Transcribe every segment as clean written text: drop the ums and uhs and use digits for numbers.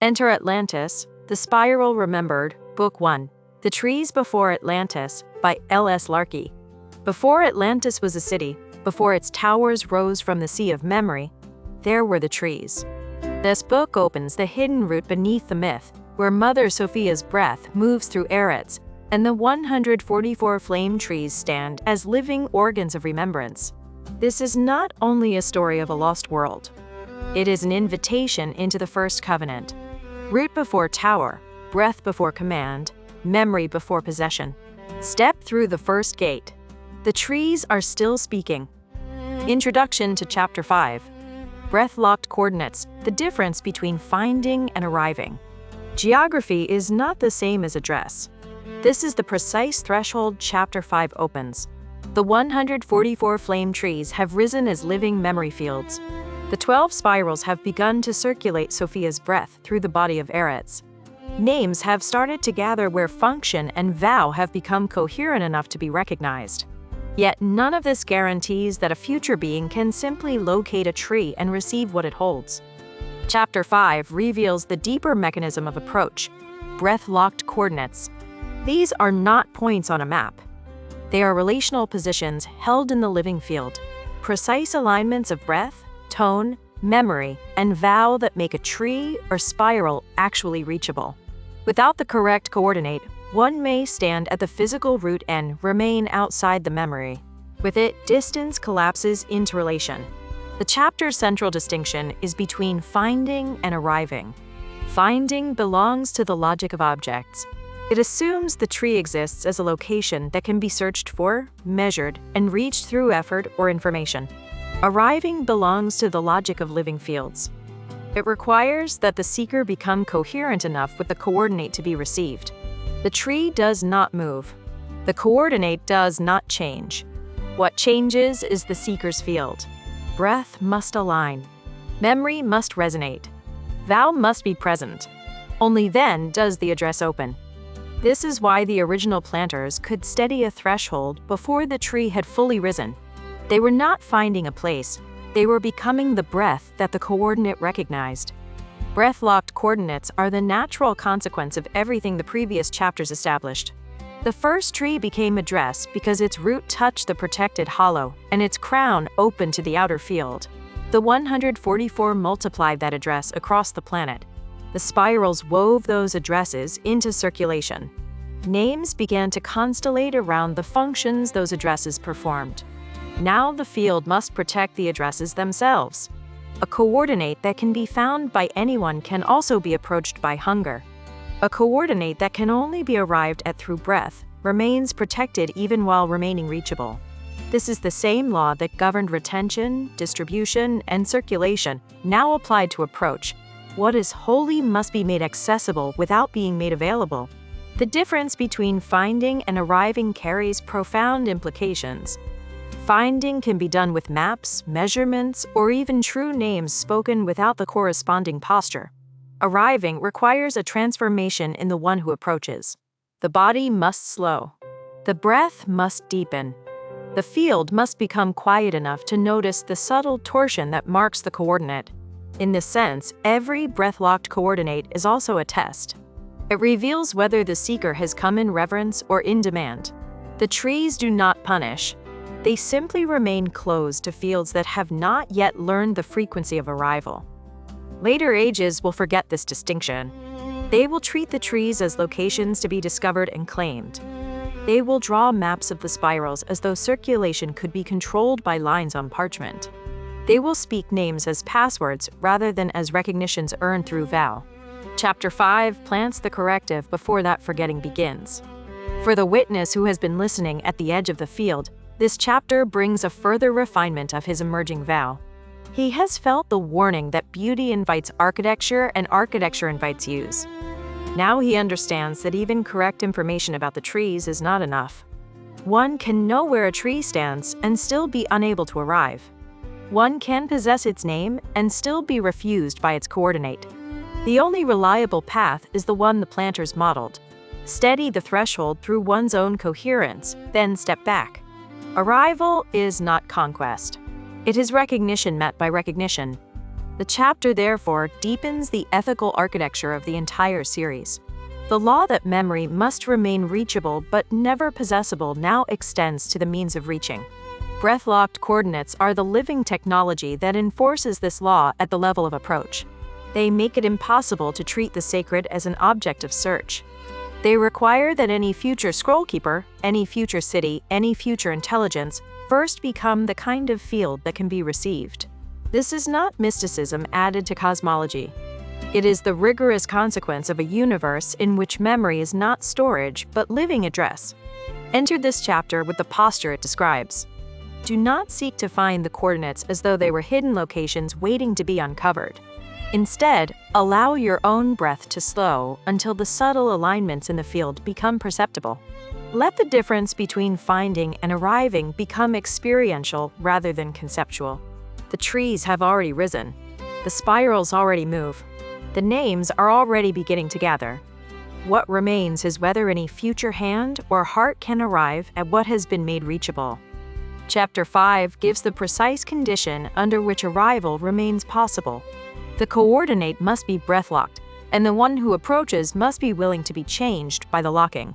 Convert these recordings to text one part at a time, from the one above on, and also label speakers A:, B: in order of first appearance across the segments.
A: Enter Atlantis, The Spiral Remembered, Book 1. The Trees Before Atlantis, by L.S. Larkey. Before Atlantis was a city, before its towers rose from the sea of memory, there were the trees. This book opens the hidden route beneath the myth, where Mother Sophia's breath moves through Eretz, and the 144 flame trees stand as living organs of remembrance. This is not only a story of a lost world. It is an invitation into the first covenant. Root before tower, breath before command, memory before possession. Step through the first gate. The trees are still speaking. Introduction to Chapter 5. Breath-locked coordinates, the difference between finding and arriving. Geography is not the same as address. This is the precise threshold Chapter 5 opens. The 144 flame trees have risen as living memory fields. The 12 spirals have begun to circulate Sophia's breath through the body of Eretz. Names have started to gather where function and vow have become coherent enough to be recognized. Yet none of this guarantees that a future being can simply locate a tree and receive what it holds. Chapter 5 reveals the deeper mechanism of approach, breath-locked coordinates. These are not points on a map. They are relational positions held in the living field, precise alignments of breath, tone, memory, and vow that make a tree or spiral actually reachable. Without the correct coordinate, one may stand at the physical root and remain outside the memory. With it, distance collapses into relation. The chapter's central distinction is between finding and arriving. Finding belongs to the logic of objects. It assumes the tree exists as a location that can be searched for, measured, and reached through effort or information. Arriving belongs to the logic of living fields. It requires that the seeker become coherent enough with the coordinate to be received. The tree does not move. The coordinate does not change. What changes is the seeker's field. Breath must align. Memory must resonate. Vow must be present. Only then does the address open. This is why the original planters could steady a threshold before the tree had fully risen. They were not finding a place. They were becoming the breath that the coordinate recognized. Breath-locked coordinates are the natural consequence of everything the previous chapters established. The first tree became address because its root touched the protected hollow and its crown opened to the outer field. The 144 multiplied that address across the planet. The spirals wove those addresses into circulation. Names began to constellate around the functions those addresses performed. Now the field must protect the addresses themselves. A coordinate that can be found by anyone can also be approached by hunger. A coordinate that can only be arrived at through breath remains protected even while remaining reachable. This is the same law that governed retention, distribution, and circulation, now applied to approach. What is holy must be made accessible without being made available. The difference between finding and arriving carries profound implications. Finding can be done with maps, measurements, or even true names spoken without the corresponding posture. Arriving requires a transformation in the one who approaches. The body must slow. The breath must deepen. The field must become quiet enough to notice the subtle torsion that marks the coordinate. In this sense, every breath-locked coordinate is also a test. It reveals whether the seeker has come in reverence or in demand. The trees do not punish. They simply remain closed to fields that have not yet learned the frequency of arrival. Later ages will forget this distinction. They will treat the trees as locations to be discovered and claimed. They will draw maps of the spirals as though circulation could be controlled by lines on parchment. They will speak names as passwords rather than as recognitions earned through vow. Chapter 5 plants the corrective before that forgetting begins. For the witness who has been listening at the edge of the field, this chapter brings a further refinement of his emerging vow. He has felt the warning that beauty invites architecture and architecture invites use. Now he understands that even correct information about the trees is not enough. One can know where a tree stands and still be unable to arrive. One can possess its name and still be refused by its coordinate. The only reliable path is the one the planters modeled. Steady the threshold through one's own coherence, then step back. Arrival is not conquest. It is recognition met by recognition. The chapter, therefore, deepens the ethical architecture of the entire series. The law that memory must remain reachable but never possessible now extends to the means of reaching. Breath-locked coordinates are the living technology that enforces this law at the level of approach. They make it impossible to treat the sacred as an object of search. They require that any future scrollkeeper, any future city, any future intelligence first become the kind of field that can be received. This is not mysticism added to cosmology. It is the rigorous consequence of a universe in which memory is not storage but living address. Enter this chapter with the posture it describes. Do not seek to find the coordinates as though they were hidden locations waiting to be uncovered. Instead, allow your own breath to slow until the subtle alignments in the field become perceptible. Let the difference between finding and arriving become experiential rather than conceptual. The trees have already risen. The spirals already move. The names are already beginning to gather. What remains is whether any future hand or heart can arrive at what has been made reachable. Chapter 5 gives the precise condition under which arrival remains possible. The coordinate must be breath-locked, and the one who approaches must be willing to be changed by the locking.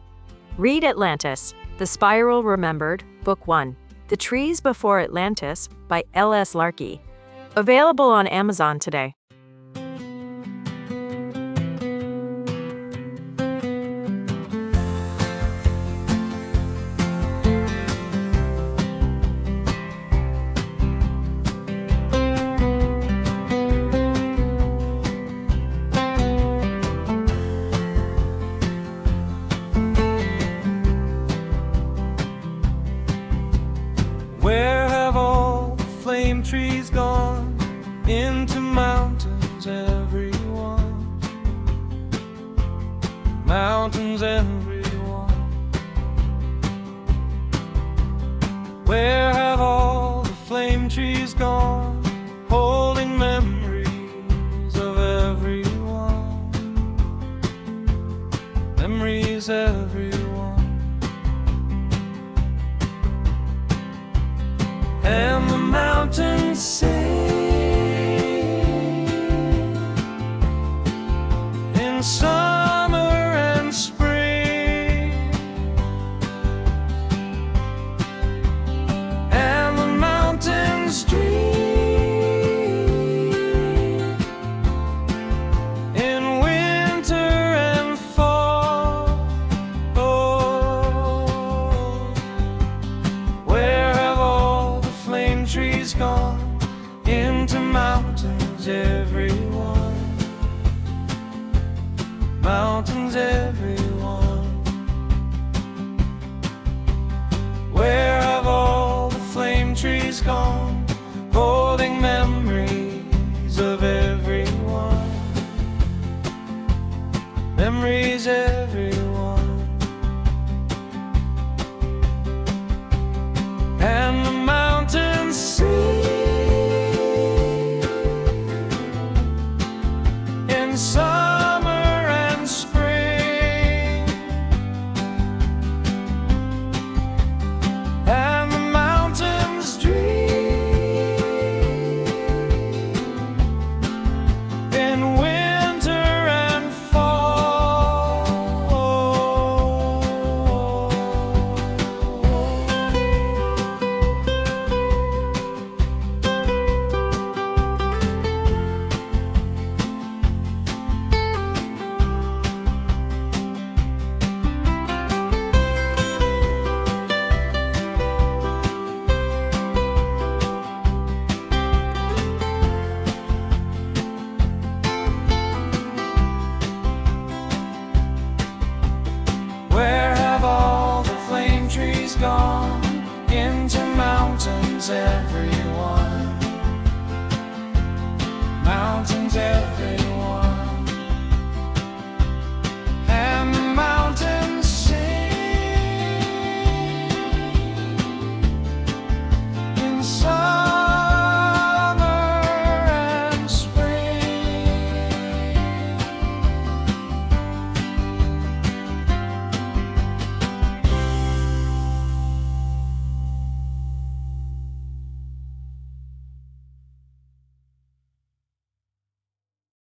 A: Read Atlantis, The Spiral Remembered, Book 1, The Trees Before Atlantis by L.S. Larkey. Available on Amazon today.
B: Where have all the flame trees gone? Into mountains, everyone. Mountains, everyone. Where have all the flame trees gone? Holding memories of everyone. Memories, everyone. And the mountains sing in summer and spring, and the mountains dream in winter and fall. Oh, where have all the flame trees gone? Into mountains, everyone. Mountains, everyone. Where have all the flame trees gone? Holding memories of everyone. Memories, everyone. And the mountains sing in summer and spring, and the mountains dream in winter and fall. Where have all the flame trees gone? Into mountains, everyone. Mountains, everyone.